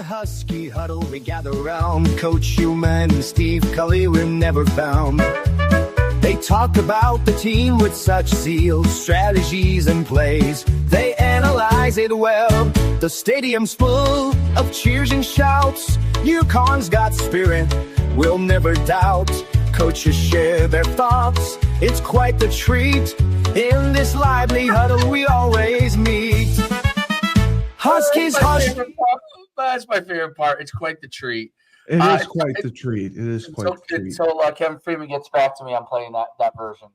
Husky Huddle, we gather round. Coach Schumann and Steve Cully were never found. They talk about the team with such zeal, strategies and plays. They analyze it well. The stadium's full of cheers and shouts. UConn's got spirit, we'll never doubt. Coaches share their thoughts, it's quite the treat. In this lively huddle we always meet. Huskies Huddle. That's my favorite part. It's quite the treat. It is quite the treat. It is quite the treat. Until Kevin Freeman gets back to me, I'm playing that version,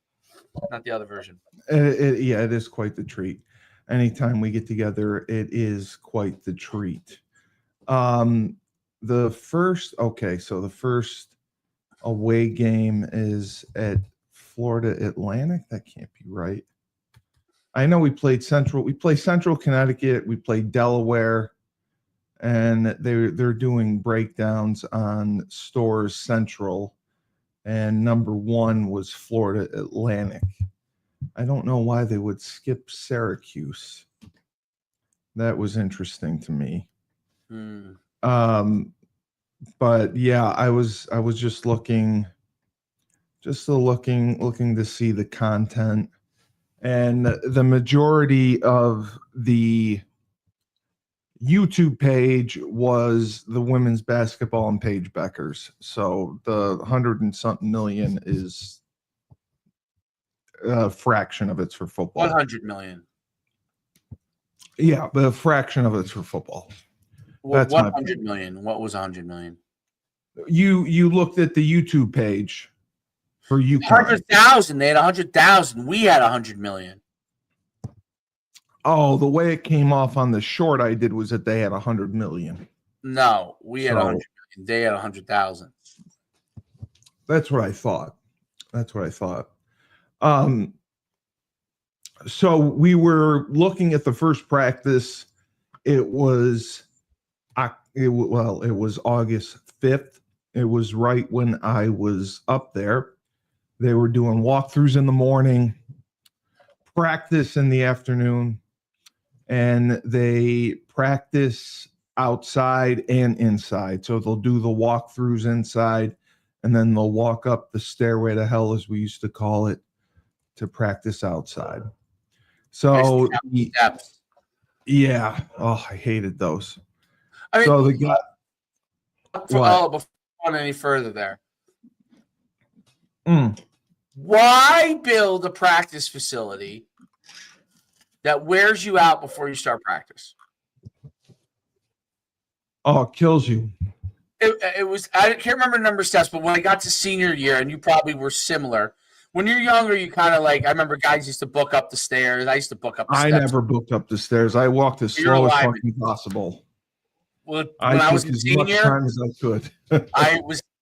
not the other version. Yeah, it is quite the treat. Anytime we get together, it is quite the treat. The first away game is at Florida Atlantic. That can't be right. I know we played Central. We play Central Connecticut. We played Delaware. And they're doing breakdowns on Stores Central, and number one was Florida Atlantic. I don't know why they would skip Syracuse. That was interesting to me. But yeah, I was just looking to see the content, and the majority of the YouTube page was the women's basketball and Paige Beckers. So the 100 and something million is a fraction of it's for football. 100 million. Yeah, but a fraction of it's for football. That's 100 million. What was 100 million? You looked at the YouTube page for UConn. 100,000. They had 100,000. We had 100 million. Oh, the way it came off on the short I did was that they had 100 million. No, we had 100 million. They had 100,000. That's what I thought. So we were looking at the first practice. It was August 5th. It was right when I was up there. They were doing walkthroughs in the morning, practice in the afternoon, and they practice outside and inside. So they'll do the walkthroughs inside, and then they'll walk up the stairway to hell, as we used to call it, to practice outside. So steps. Yeah. Oh, I hated those. I mean, so the guy. Before going any further there. Why build a practice facility that wears you out before you start practice? Oh, it kills you. It was, I can't remember the number of steps, but when I got to senior year, and you probably were similar, when you're younger, you kind of like, I remember guys used to book up the stairs. I used to book up the steps. I never booked up the stairs. I walked as slow as fucking possible. Well, when I was a senior, much time as I could.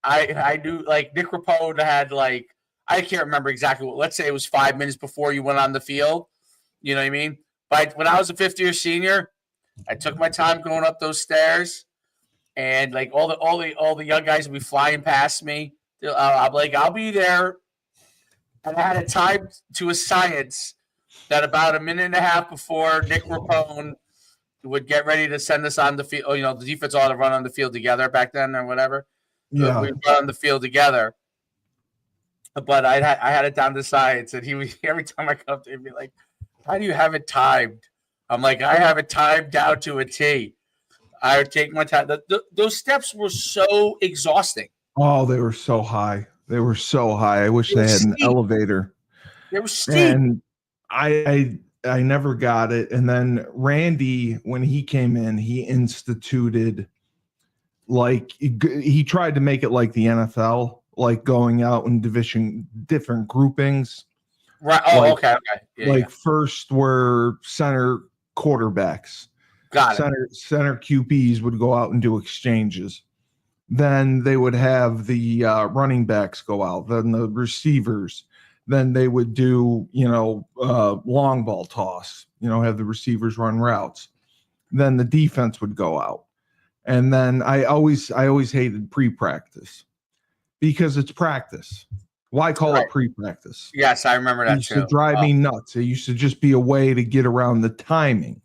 I knew, like, Nick Rapone had, like, I can't remember exactly what, let's say it was 5 minutes before you went on the field. You know what I mean? But when I was a fifth-year senior, I took my time going up those stairs, and like all the young guys would be flying past me. I'm like, I'll be there. And I had it timed to a science that about a minute and a half before Nick Rapone would get ready to send us on the field. You know, the defense ought to run on the field together back then or whatever. Yeah, we'd run on the field together. But I had it down to science, and he was, every time I come up to him, he'd be like, "How do you have it timed?" I'm like, "I have it timed down to a T." I would take my time. Those steps were so exhausting. Oh, they were so high. They were so high. I wish they had an elevator. They were steep. And I never got it. And then Randy, when he came in, he instituted, like, he tried to make it like the NFL, like going out in different groupings. Right. Oh, like, okay. Yeah, first were center quarterbacks. Got it. Center QBs would go out and do exchanges. Then they would have the running backs go out. Then the receivers. Then they would do, long ball toss. Have the receivers run routes. Then the defense would go out. And then I always hated pre-practice because it's practice. Why call it pre-practice? Yes, I remember that. It used to drive me nuts. It used to just be a way to get around the timing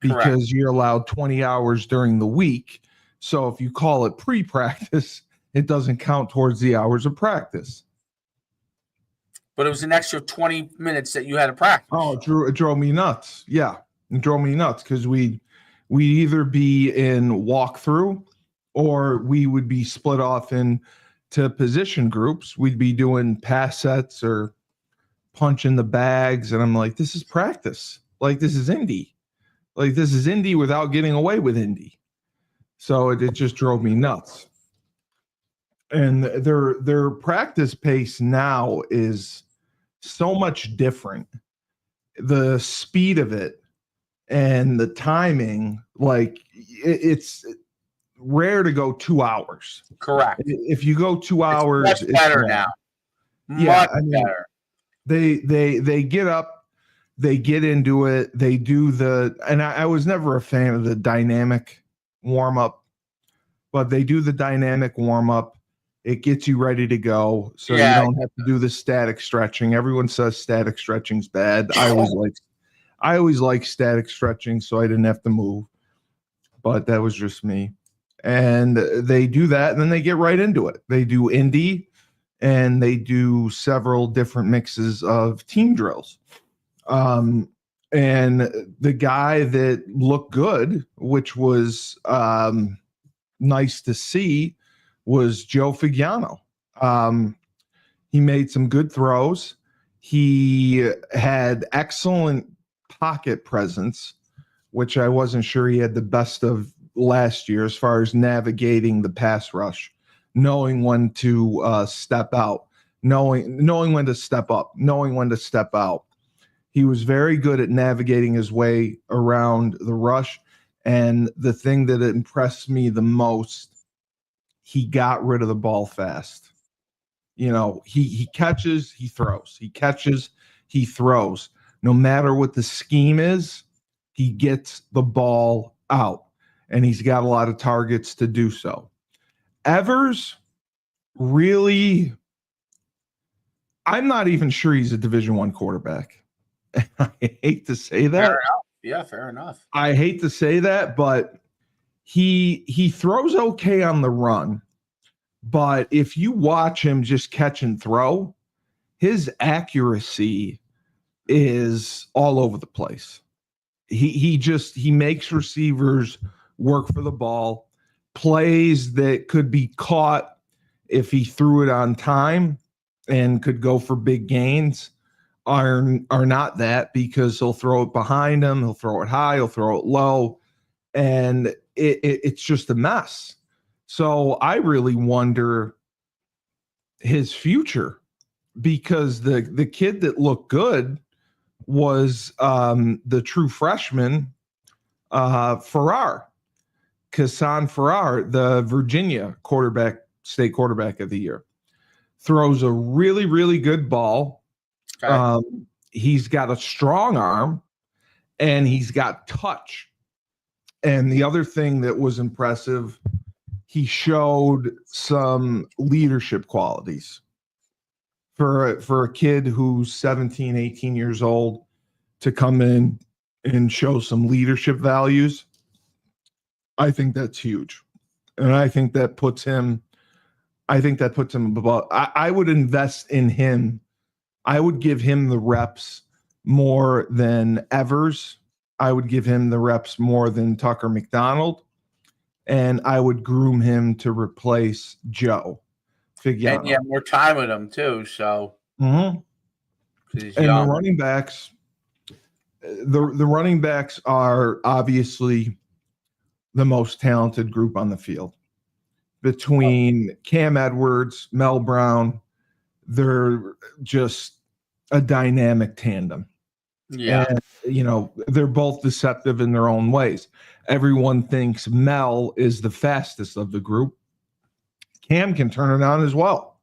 because you're allowed 20 hours during the week. So if you call it pre-practice, it doesn't count towards the hours of practice. But it was an extra 20 minutes that you had to practice. Oh, it drove me nuts. Yeah, it drove me nuts because we'd either be in walkthrough or we would be split off into position groups. We'd be doing pass sets or punching the bags. And I'm like, this is practice. Like, this is indie. Like, this is indie without getting away with indie. So it just drove me nuts. And their practice pace now is so much different. The speed of it and the timing, like it's rare to go 2 hours. Correct. If you go 2 hours, it's better now. Yeah, much better. They get up, they get into it, they do and I was never a fan of the dynamic warm up, but they do the dynamic warm up. It gets you ready to go, so you don't have to do the static stretching. Everyone says static stretching's bad. I always like static stretching, so I didn't have to move. But that was just me. And they do that, and then they get right into it. They do indie, and they do several different mixes of team drills. And the guy that looked good, which was nice to see, was Joe Figiano. He made some good throws. He had excellent pocket presence, which I wasn't sure he had the best of last year as far as navigating the pass rush, knowing when to step out, knowing when to step up, knowing when to step out. He was very good at navigating his way around the rush. And the thing that impressed me the most, he got rid of the ball fast. He catches, he throws. He catches, he throws. No matter what the scheme is, he gets the ball out, and he's got a lot of targets to do so. Evers, really, I'm not even sure he's a Division I quarterback. I hate to say that. Fair enough. Yeah, fair enough. I hate to say that, but he throws okay on the run. But if you watch him just catch and throw, his accuracy is all over the place. He makes receivers work for the ball. Plays that could be caught if he threw it on time and could go for big gains are not that, because he'll throw it behind him, he'll throw it high, he'll throw it low, and it's just a mess. So I really wonder his future, because the kid that looked good was the true freshman, Farrar, Kassan Farrar, the Virginia state quarterback of the year. Throws a really, really good ball. Okay. He's got a strong arm, and he's got touch. And the other thing that was impressive, he showed some leadership qualities. For a kid who's 17, 18 years old to come in and show some leadership values, I think that's huge. And I think that puts him above. I would invest in him. I would give him the reps more than Evers. I would give him the reps more than Tucker McDonald. And I would groom him to replace Joe Figiano. And more time with him too. So and young. The running backs are obviously the most talented group on the field. Between Cam Edwards, Mel Brown, they're just a dynamic tandem. Yeah. And, they're both deceptive in their own ways. Everyone thinks Mel is the fastest of the group. Cam can turn it on as well.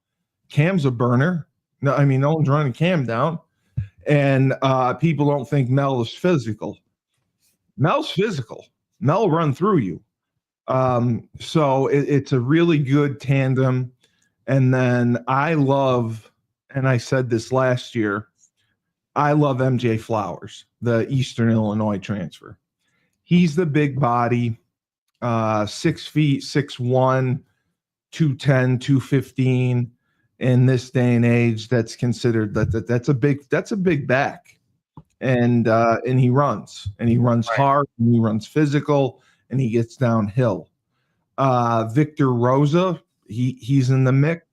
Cam's a burner. No one's running Cam down. And people don't think Mel is physical. Mel's physical. Mel will run through you. So it's a really good tandem. And then I love, and I said this last year, I love MJ Flowers, the Eastern Illinois transfer. He's the big body. 6 feet, 6'1", 210, 215. In this day and age, that's considered that's a big back. And he runs Right. hard, and he runs physical, and he gets downhill. Victor Rosa, he's in the mix.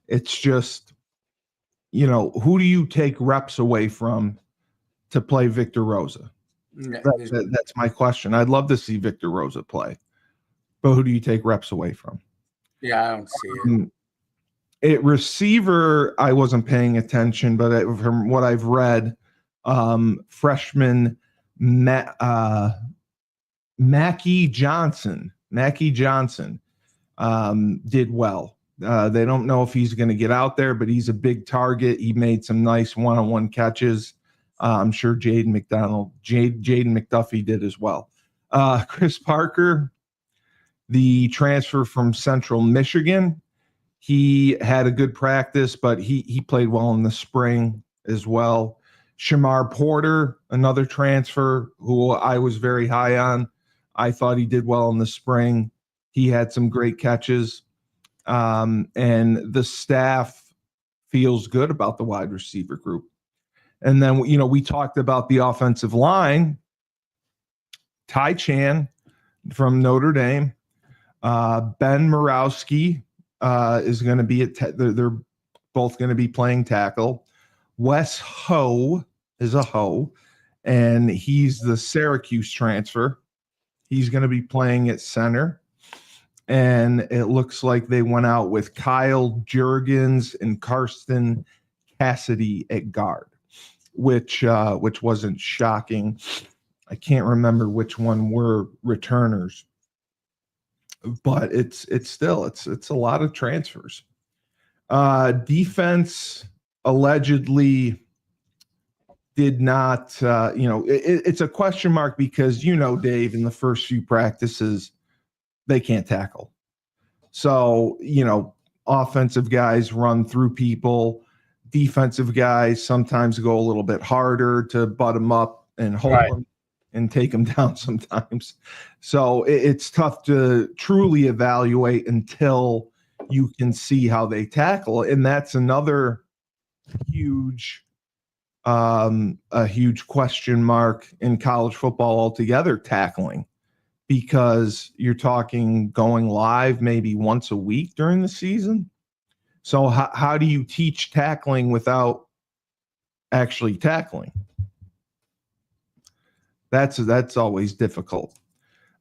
It's just, who do you take reps away from to play Victor Rosa? That's my question. I'd love to see Victor Rosa play, but who do you take reps away from? Yeah, I don't see it. Receiver, I wasn't paying attention, but from what I've read, freshman Mackie Johnson did well. They don't know if he's going to get out there, but he's a big target. He made some nice one-on-one catches. I'm sure Jaden McDuffie did as well. Chris Parker, the transfer from Central Michigan, he had a good practice, but he played well in the spring as well. Shamar Porter, another transfer who I was very high on. I thought he did well in the spring. He had some great catches. And the staff feels good about the wide receiver group. And then, we talked about the offensive line. Ty Chan from Notre Dame, Ben Morawski is going to be they're both going to be playing tackle. Wes Ho is a Ho, and he's the Syracuse transfer. He's going to be playing at center. And it looks like they went out with Kyle Jurgens and Karsten Cassidy at guard, which wasn't shocking. I can't remember which one were returners, but it's still a lot of transfers. Defense allegedly did not, it's a question mark because, Dave, in the first few practices, they can't tackle. So, offensive guys run through people. Defensive guys sometimes go a little bit harder to butt them up and hold them and take them down sometimes. So it's tough to truly evaluate until you can see how they tackle. And that's another huge question mark in college football altogether, tackling, because you're talking going live maybe once a week during the season. So how do you teach tackling without actually tackling? That's always difficult.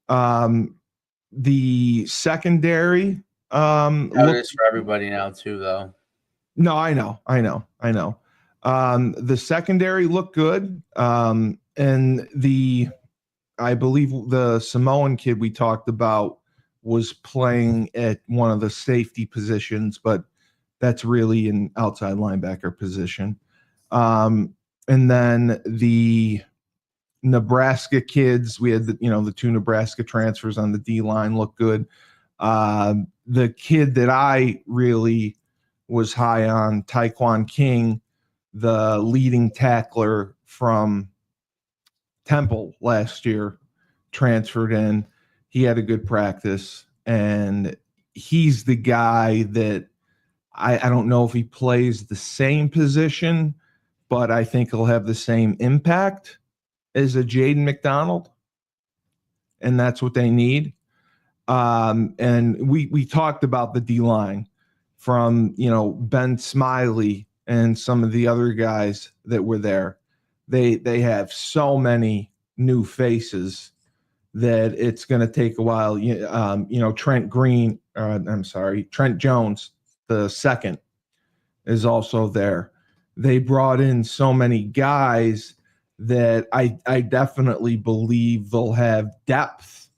The secondary. It is for everybody now too, though. No, I know. The secondary looked good. And I believe the Samoan kid we talked about was playing at one of the safety positions, but that's really an outside linebacker position. And then the Nebraska kids, we had the two Nebraska transfers on the D line look good. The kid that I really was high on, Taekwon King, the leading tackler from Temple last year, transferred in. He had a good practice, and he's the guy that I don't know if he plays the same position, but I think he'll have the same impact as a Jaden McDonald, and that's what they need. And we talked about the D-line from, Ben Smiley and some of the other guys that were there. They have so many new faces that it's going to take a while. Trent Jones, the second, is also there. They brought in so many guys that I definitely believe they'll have depth.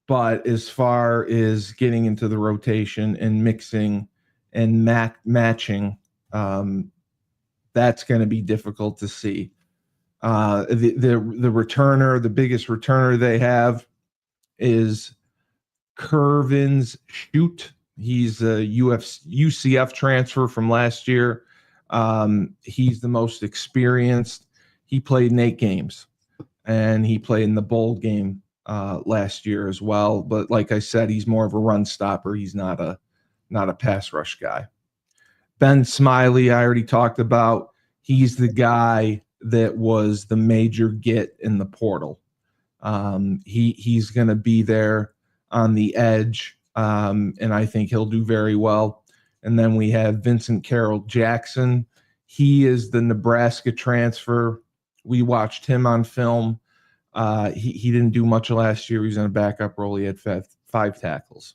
But as far as getting into the rotation and mixing and matching, that's going to be difficult to see. The returner, the biggest returner they have is Curvins Shoot. He's a UCF transfer from last year. He's the most experienced. He played in 8 games, and he played in the bowl game last year as well. But like I said, he's more of a run stopper. He's not a pass rush guy. Ben Smiley, I already talked about. He's the guy that was the major get in the portal. He's going to be there on the edge, and I think he'll do very well. And then we have Vincent Carroll Jackson. He is the Nebraska transfer. We watched him on film. He didn't do much last year. He was in a backup role. He had five tackles.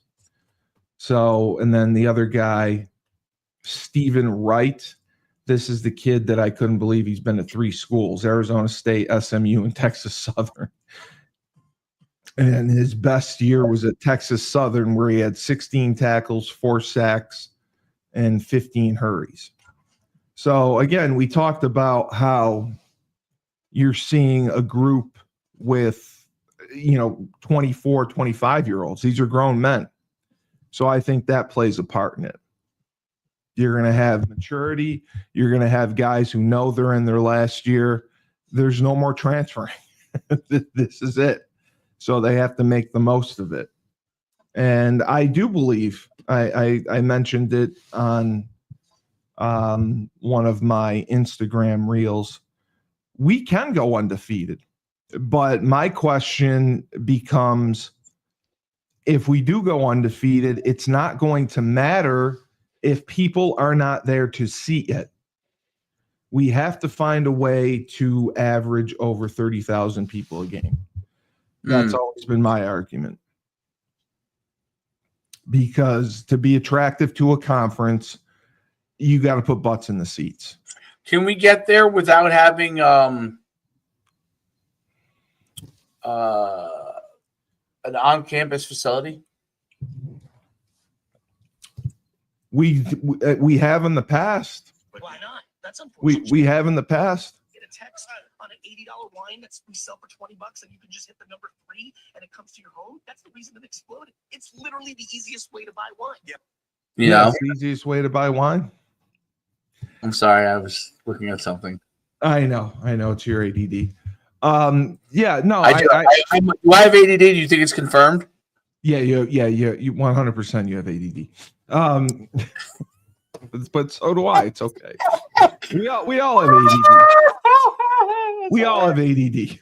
So, and then the other guy, Stephen Wright. This is the kid that I couldn't believe he's been to 3 schools: Arizona State, SMU, and Texas Southern. And his best year was at Texas Southern, where he had 16 tackles, 4 sacks, and 15 hurries. So again, we talked about how you're seeing a group with, 24, 25-year-olds. These are grown men. So I think that plays a part in it. You're going to have maturity. You're going to have guys who know they're in their last year. There's no more transferring. This is it. So they have to make the most of it. And I do believe, I mentioned it on one of my Instagram reels, we can go undefeated. But my question becomes, if we do go undefeated, it's not going to matter if people are not there to see it. We have to find a way to average over 30,000 people a game. That's always been my argument. Because to be attractive to a conference, you got to put butts in the seats. Can we get there without having an on-campus facility? We have in the past. Why not? That's unfortunate. We have in the past. Get a text on an $80 wine that's we sell for $20, and you can just hit the number 3, and it comes to your home. That's the reason it exploded. It's literally the easiest way to buy wine. Yep. It's the easiest way to buy wine. I'm sorry, I was looking at something. I know. It's your ADD. Do I have ADD? Do you think it's confirmed? Yeah. You 100%. You have ADD. But so do I. It's okay. We all have ADD. We all have ADD.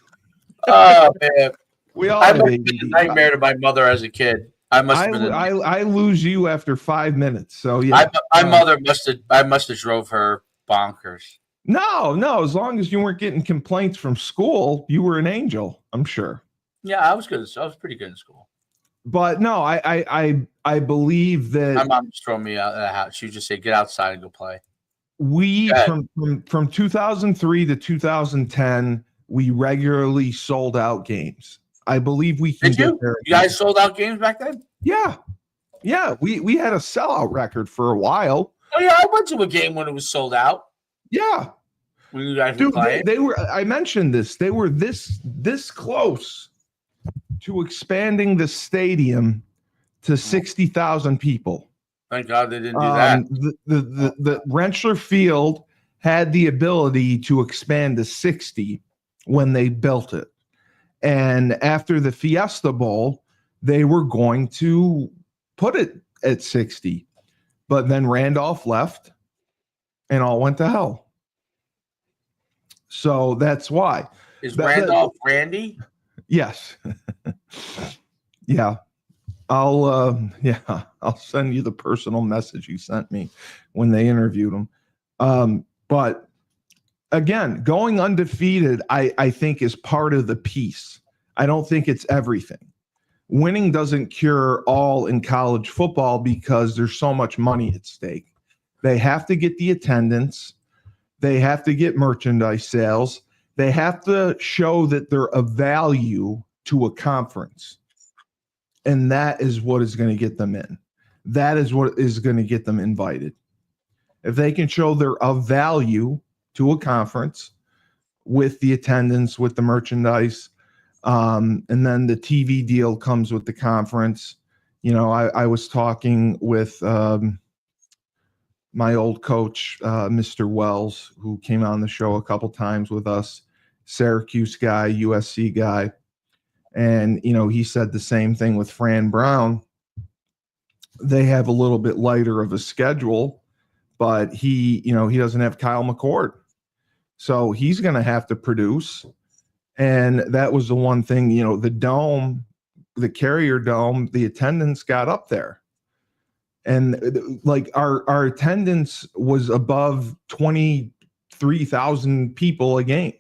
Oh man, we all have ADD. Nightmare to my mother as a kid. I lose you after 5 minutes. So yeah, my mother must have drove her bonkers. No. As long as you weren't getting complaints from school, you were an angel. I'm sure. Yeah, I was good. I was pretty good in school. But no, I believe that my mom just threw me out of the house. She would just say, "Get outside and go play." From 2003 to 2010, we regularly sold out games. I believe we can get there. You guys sold out games back then? Yeah. We had a sellout record for a while. Oh yeah, I went to a game when it was sold out. Yeah. When you guys were playing. They were. I mentioned this. They were this close to expanding the stadium to 60,000 people. Thank God they didn't do that. The Rentschler Field had the ability to expand to 60 when they built it. And after the Fiesta Bowl, they were going to put it at 60. But then Randolph left and all went to hell. So that's why. Is Randolph Randy? Yes. Yeah. I'll send you the personal message you sent me when they interviewed him. But again, going undefeated, I think is part of the piece. I don't think it's everything. Winning doesn't cure all in college football because there's so much money at stake. They have to get the attendance. They have to get merchandise sales. They have to show that they're of value to a conference. And that is what is going to get them in. That is what is going to get them invited. If they can show they're of value to a conference with the attendance, with the merchandise, and then the TV deal comes with the conference. I was talking with my old coach, Mr. Wells, who came on the show a couple times with us, Syracuse guy, USC guy. And, he said the same thing with Fran Brown. They have a little bit lighter of a schedule, but he doesn't have Kyle McCord. So he's going to have to produce. And that was the one thing, the dome, the Carrier Dome, the attendance got up there. And like our attendance was above 23,000 people a game.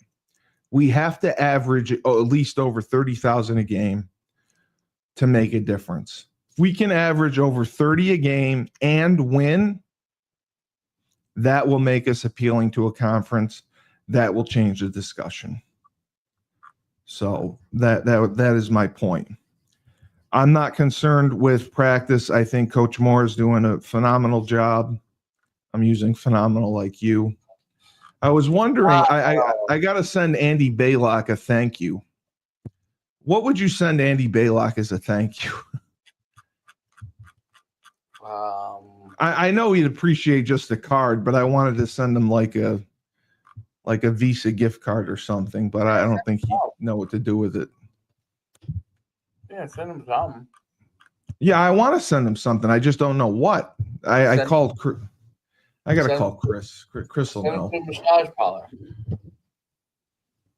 We have to average at least over 30,000 a game to make a difference. If we can average over 30 a game and win, that will make us appealing to a conference. That will change the discussion. So that is my point. I'm not concerned with practice. I think Coach Moore is doing a phenomenal job. I'm using phenomenal like you. I was wondering, I got to send Andy Baylock a thank you. What would you send Andy Baylock as a thank you? I know he'd appreciate just a card, but I wanted to send him like a Visa gift card or something, but I don't think he'd know what to do with it. Yeah, send him something. Yeah, I want to send him something. I just don't know what. I called. I got to call Chris. Chris will know. Send him to a massage parlor.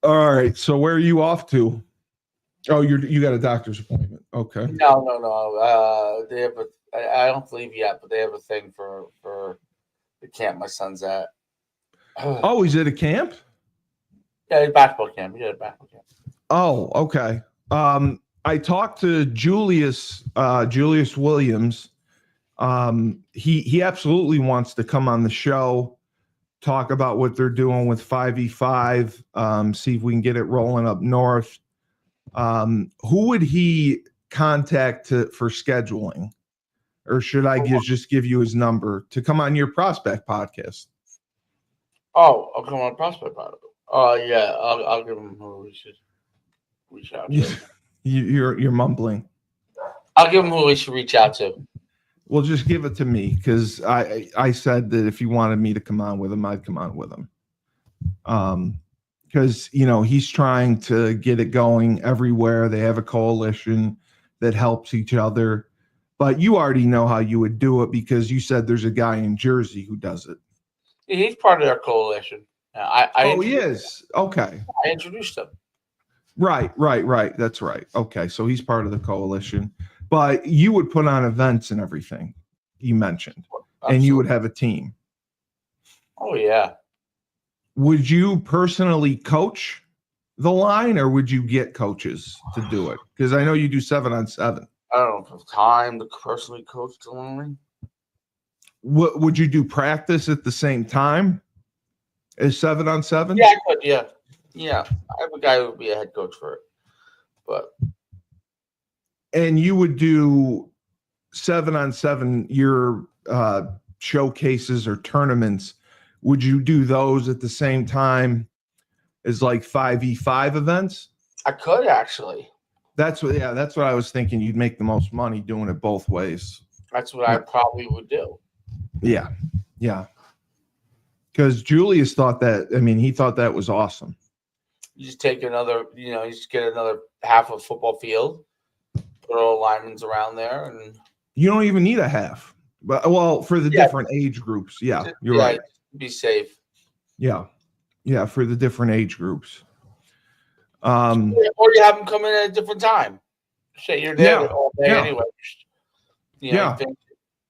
All right. So where are you off to? Oh, you got a doctor's appointment. Okay. No. They have I don't believe yet, but they have a thing for the camp my son's at. Oh, he's at a camp? Yeah, basketball camp. Yeah, basketball camp. Oh, okay. I talked to Julius Williams. He absolutely wants to come on the show, talk about what they're doing with 5v5, see if we can get it rolling up north. Who would he contact for scheduling? Or should I just give you his number to come on your prospect podcast? Oh, I'll come on prospect podcast. Oh, yeah. I'll give him who we should reach out to. You're mumbling. I'll give him who we should reach out to. Well, just give it to me because I said that if you wanted me to come on with him, I'd come on with him. Because, he's trying to get it going everywhere. They have a coalition that helps each other. But you already know how you would do it because you said there's a guy in Jersey who does it. He's part of their coalition. He is? Okay. I introduced him. Right. That's right. Okay, so he's part of the coalition. But you would put on events and everything you mentioned. Absolutely. And you would have a team. Oh, yeah. Would you personally coach the line or would you get coaches to do it? Because I know you do 7-on-7. I don't know if I have time to personally coach the line. Would you do practice at the same time as 7-on-7? Yeah, I could. Yeah. I have a guy who would be a head coach for it. And you would do 7-on-7, your showcases or tournaments. Would you do those at the same time as like 5v5 events? I could actually. That's what I was thinking. You'd make the most money doing it both ways. That's what I probably would do. Yeah. Because Julius thought that. I mean, he thought that was awesome. You just take another. You just get another half of football field, put all linemen around there, and you don't even need a half. But for the different age groups, you're right. Be safe. Yeah, for the different age groups. Or you have them come in at a different time. Say you're there all day anyway.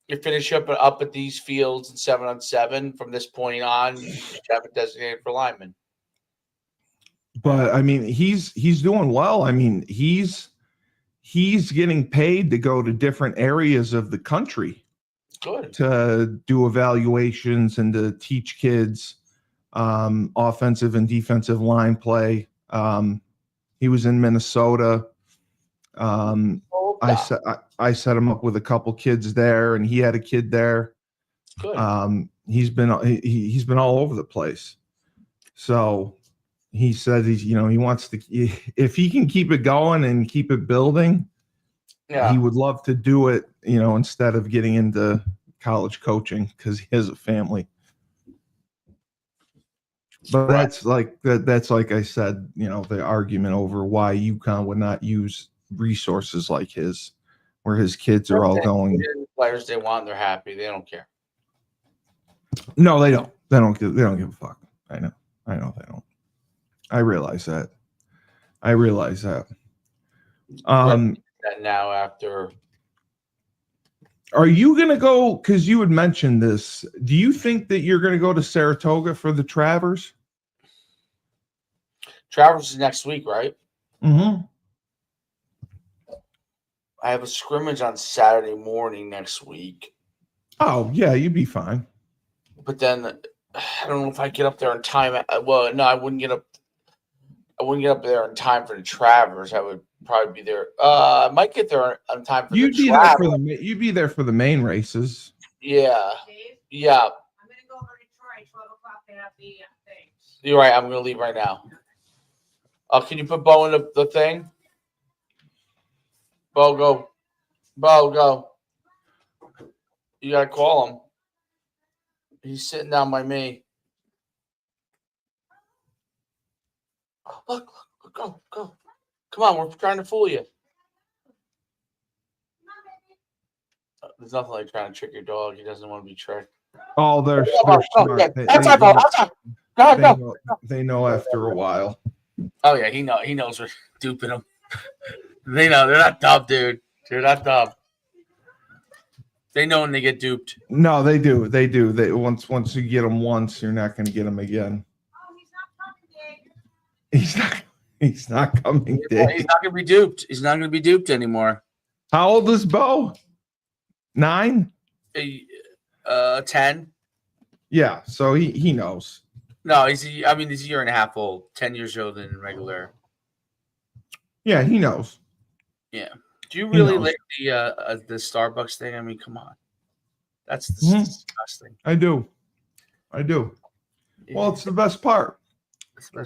You finish up at these fields in 7-on-7. From this point on, you just have it designated for linemen. But I mean, he's doing well. I mean, he's getting paid to go to different areas of the country. Good. To do evaluations and to teach kids offensive and defensive line play. He was in Minnesota. I set him up with a couple kids there, and he had a kid there. Good. He's been all over the place. So he said he wants to, if he can keep it going and keep it building. Yeah. He would love to do it, instead of getting into college coaching because he has a family. But that's like that's like I said, the argument over why UConn would not use resources like his, where his kids are all going. Players they want, they're happy. They don't care. No, they don't. They don't give a fuck. I know they don't. I realize that. That now after. Are you going to go, because you had mentioned this, do you think that you're going to go to Saratoga for the Travers? Travers is next week, right? Mm-hmm. I have a scrimmage on Saturday morning next week. Oh, yeah, you'd be fine. But then I don't know if I get up there in time. Well, no, I wouldn't get up. I wouldn't get up there in time for the Travers. I would probably be there. I might get there on time for You'd the be Travers. there for you'd be there for the main races. Yeah. Yeah. I'm going to go over to Troy 12 o'clock to have the things. You're right. I'm going to leave right now. Can you put Bo in the thing? Bo, go. Bo, go. You got to call him. He's sitting down by me. Oh, look, go. Come on, we're trying to fool you. There's nothing like trying to trick your dog. He doesn't want to be tricked. Oh, they're smart. They know after a while. Oh yeah, he knows we're duping him. They know they're not dumb, dude. They're not dumb. They know when they get duped. No, they do. They do. They once you get them once, you're not going to get them again. Oh, he's not coming, Dave. He's not coming, Dave. He's not going to be duped. He's not going to be duped anymore. How old is Bo? 9? 10. Yeah, so he knows. No, he's a year and a half old. 10 years older than regular. Yeah, he knows. Yeah. Do you really like the Starbucks thing? I mean, come on. That's disgusting. I do. Yeah. Well, it's the best part.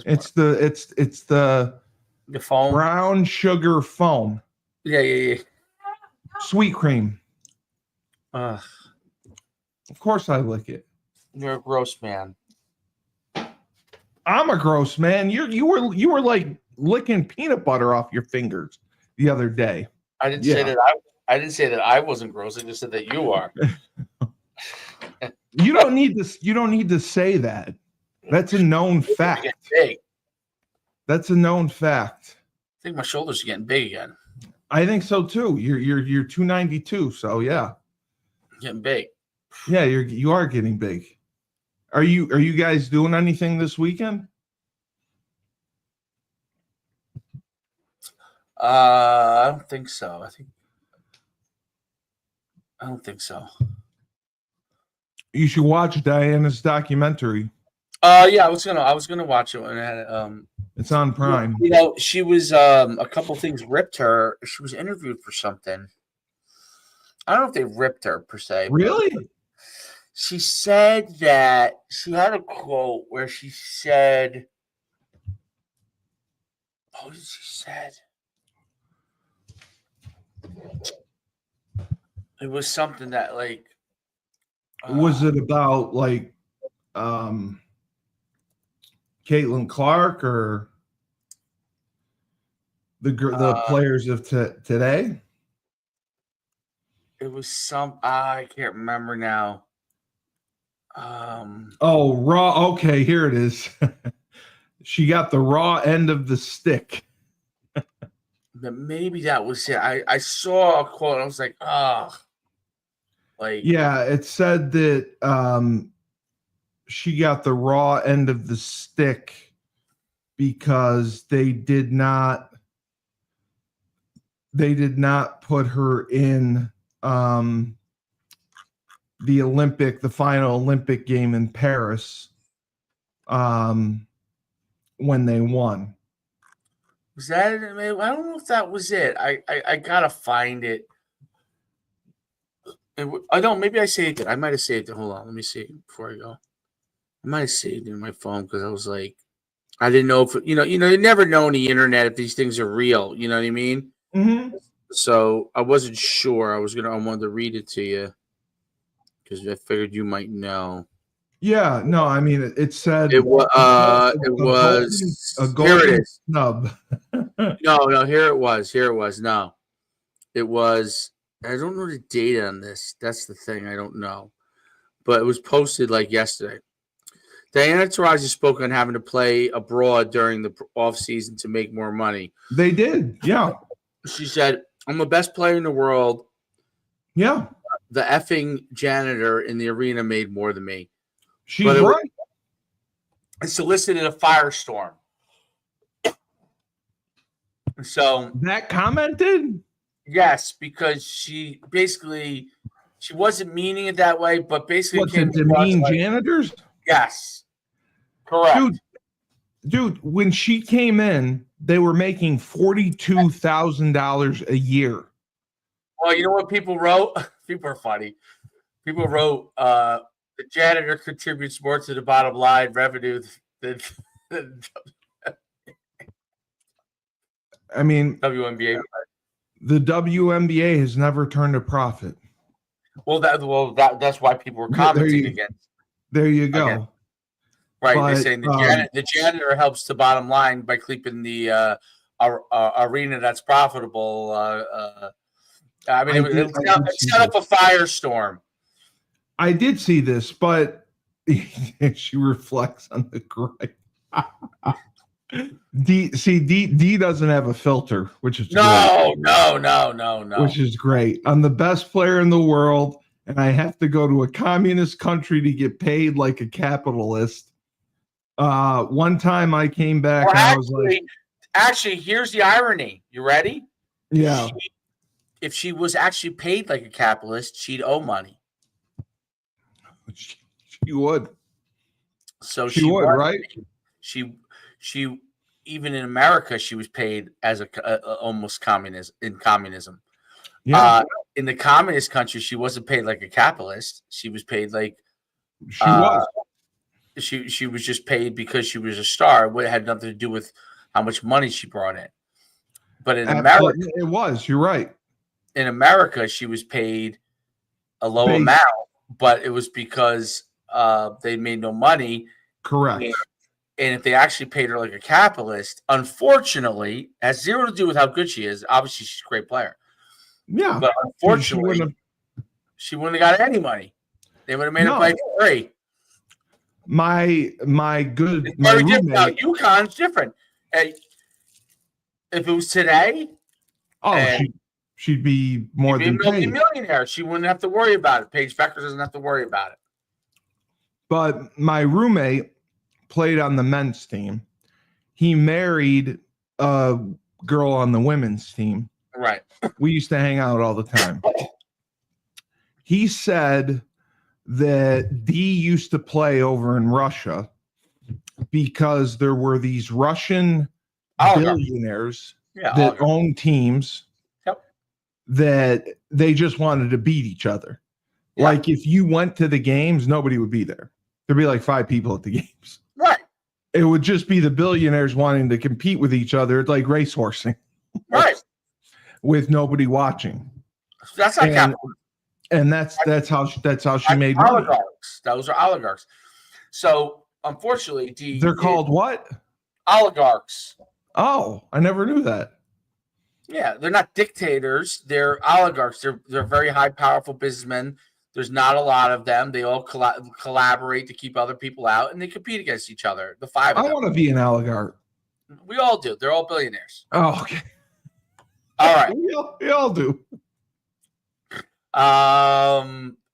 It's the foam. Brown sugar foam. Yeah. Sweet cream. Ugh. Of course I lick it. You're a gross man. I'm a gross man. You were like licking peanut butter off your fingers the other day. I didn't say that I didn't say that I wasn't gross. I just said that you are. You don't need to say that. That's a known fact. Big. That's a known fact. I think my shoulders are getting big again. I think so too. You're 292, so yeah. Getting big. Yeah, you are getting big. Are you guys doing anything this weekend? I don't think so. I don't think so. You should watch Diana's documentary. Yeah, I was gonna watch it when it had It's on Prime. She was a couple things ripped her. She was interviewed for something. I don't know if they ripped her per se. Really? She said that she had a quote where she said, "What did she said?" It was something that like. Was it about like Caitlin Clark or the players of today? It was some. I can't remember now. Raw. Okay, here it is. She got the raw end of the stick. But maybe that was it. I saw a quote. And I was like, oh. Like, yeah, it said that she got the raw end of the stick because they did not put her in the final Olympic game in Paris when they won. Was that it? I don't know if that was it. I gotta find it. I don't. Maybe I saved it. I might have saved it. Hold on. Let me see before I go. I might have saved it in my phone because I was like, I didn't know if you never know on the internet if these things are real. You know what I mean? Mm-hmm. So I wasn't sure. I wanted to read it to you because I figured you might know. Yeah, no, I mean it said It was. a Here it golden is. snub. No. Here it was. No, it was. I don't know the date on this. That's the thing. I don't know, but it was posted like yesterday. Diana Taurasi spoke on having to play abroad during the off season to make more money. They did, yeah, She said, "I'm the best player in the world. yeah. The effing janitor in the arena made more than me." She's But right. it solicited a firestorm. So That commented. yes, because she wasn't meaning it that way, but basically What's came it? Demean across like, janitors, yes, correct. dude. When she came in, they were making $42,000 a year. Well, you know what people wrote? People are funny. People wrote, the janitor contributes more to the bottom line revenue than I mean, WNBA. the WNBA has never turned a profit. That's why people were commenting against. There you go. Again. Right, But, they're saying the janitor helps the bottom line by keeping the arena that's profitable. I mean, it set up a firestorm. I did see this, but she reflects on the gripe. D doesn't have a filter, which is No. which is great. I'm the best player in the world, and I have to go to a communist country to get paid like a capitalist. One time I came back and I was like, actually, here's the irony. You ready? yeah. If she was actually paid like a capitalist, she'd owe money. She would. So she would, right? She even in America, she was paid as almost communism. Yeah. In the communist country, she wasn't paid like a capitalist. She was paid like she was. She was just paid because she was a star. It had nothing to do with how much money she brought in. But in America, it was. You're right. In America, she was paid a low amount, but it was because they made no money. Correct. And if they actually paid her like a capitalist, unfortunately, has zero to do with how good she is. Obviously, she's a great player. Yeah. But unfortunately, she wouldn't have got any money. They would have made her play for free. My roommate. Now, UConn's different. If it was today, she'd be more than paid. Millionaire. She wouldn't have to worry about it. Paige Becker doesn't have to worry about it. But my roommate played on the men's team. He married a girl on the women's team. Right. We used to hang out all the time. He said that D used to play over in Russia because there were these Russian billionaires that owned teams that they just wanted to beat each other. Yeah. Like if you went to the games, nobody would be there. There'd be like 5 people at the games. Right. It would just be the billionaires wanting to compete with each other. It's like racehorsing. Right. With nobody watching. That's not capitalism. And that's how she made money. Those are oligarchs. So unfortunately, they're called what? Oligarchs. Oh, I never knew that. Yeah, they're not dictators. They're oligarchs. They're very high, powerful businessmen. There's not a lot of them. They all collaborate to keep other people out, and they compete against each other. The 5 of them. I want to be an oligarch. We all do. They're all billionaires. Oh, okay. All right. We all do. I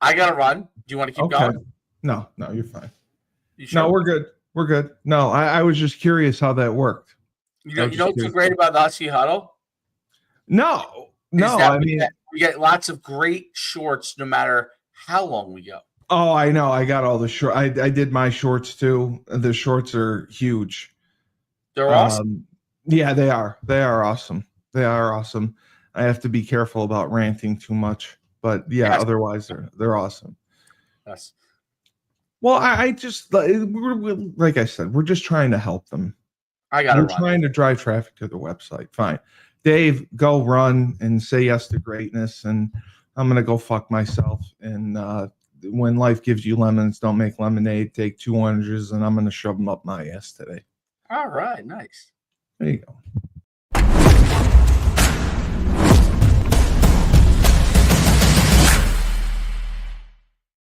got to run. Do you want to keep going? No, you're fine. You sure? No, we're good. We're good. No, I was just curious how that worked. You know what's so great about the Husky Huddle? No. I mean, we get lots of great shorts no matter how long we go. Oh, I know. I got all the short. I did my shorts too. The shorts are huge. They're awesome. Yeah, they are. They are awesome. They are awesome. I have to be careful about ranting too much, but yeah, yes. Otherwise they're awesome. Yes. Well, I just we're, like I said, we're just trying to help them. We're trying to drive traffic to the website. Fine, Dave, go run and say yes to greatness, and I'm gonna go fuck myself and when life gives you lemons, don't make lemonade. Take 2 oranges, and I'm going to shove them up my ass today. All right, nice. There you go.